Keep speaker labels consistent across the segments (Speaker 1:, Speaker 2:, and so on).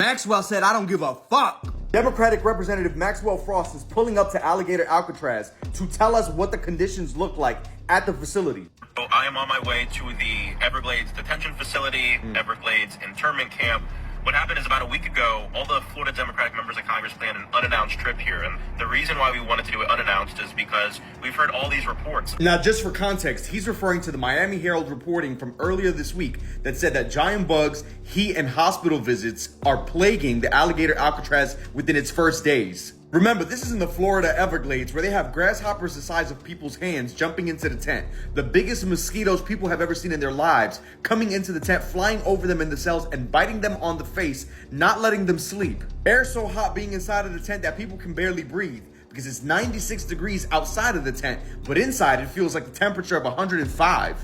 Speaker 1: Maxwell said, "I don't give a fuck." Democratic Representative Maxwell Frost is pulling up to Alligator Alcatraz to tell us what the conditions look like at the facility.
Speaker 2: So I am on my way to the Everglades detention facility, Everglades internment camp. What happened is about a week ago, all the Florida Democratic members of Congress planned an unannounced trip here. And the reason why we wanted to do it unannounced is because we've heard all these reports.
Speaker 1: Now, just for context, he's referring to the Miami Herald reporting from earlier this week that said that giant bugs, heat, and hospital visits are plaguing the Alligator Alcatraz within its first days. Remember, this is in the Florida Everglades where they have grasshoppers the size of people's hands jumping into the tent. The biggest mosquitoes people have ever seen in their lives coming into the tent, flying over them in the cells and biting them on the face, not letting them sleep. Air so hot being inside of the tent that people can barely breathe because it's 96 degrees outside of the tent, but inside it feels like the temperature of 105.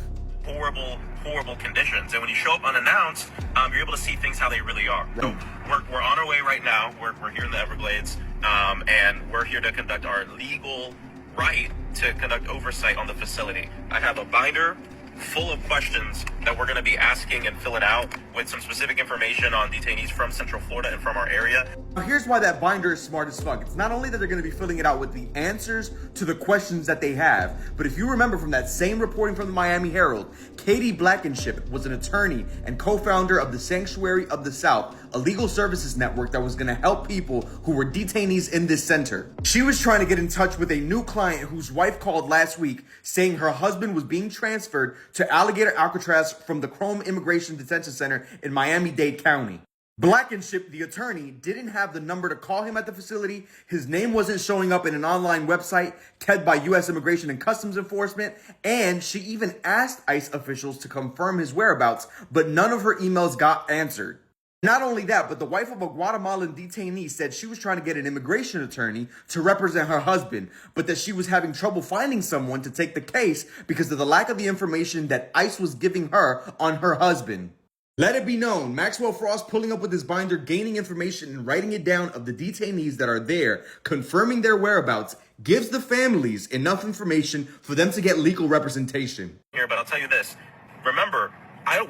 Speaker 2: Horrible conditions. And when you show up unannounced, you're able to see things how they really are. So we're on our way right now. We're here in the Everglades, and we're here to conduct our legal right to conduct oversight on the facility. I have a binder full of questions that we're going to be asking and filling out with some specific information on detainees from Central Florida and from our area.
Speaker 1: Now, here's why that binder is smart as fuck. It's not only that they're going to be filling it out with the answers to the questions that they have, but if you remember from that same reporting from the Miami Herald, Katie Blankenship was an attorney and co-founder of the Sanctuary of the South, a legal services network that was going to help people who were detainees in this center. She was trying to get in touch with a new client whose wife called last week saying her husband was being transferred to Alligator Alcatraz from the Chrome Immigration Detention Center in Miami-Dade County. Blankenship, the attorney, didn't have the number to call him at the facility. His name wasn't showing up in an online website kept by U.S. Immigration and Customs Enforcement, and she even asked ICE officials to confirm his whereabouts, but none of her emails got answered. Not only that, but the wife of a Guatemalan detainee said she was trying to get an immigration attorney to represent her husband, but that she was having trouble finding someone to take the case because of the lack of the information that ICE was giving her on her husband. Let it be known, Maxwell Frost pulling up with his binder, gaining information and writing it down of the detainees that are there, confirming their whereabouts, gives the families enough information for them to get legal representation.
Speaker 2: Here, but I'll tell you this. Remember,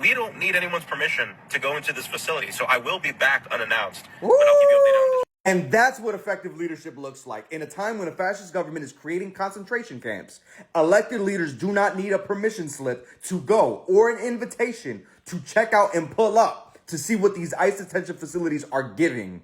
Speaker 2: we don't need anyone's permission to go into this facility, so I will be back unannounced. But I'll keep you updated on this.
Speaker 1: And that's what effective leadership looks like. In a time when a fascist government is creating concentration camps, elected leaders do not need a permission slip to go or an invitation to check out and pull up to see what these ICE detention facilities are giving.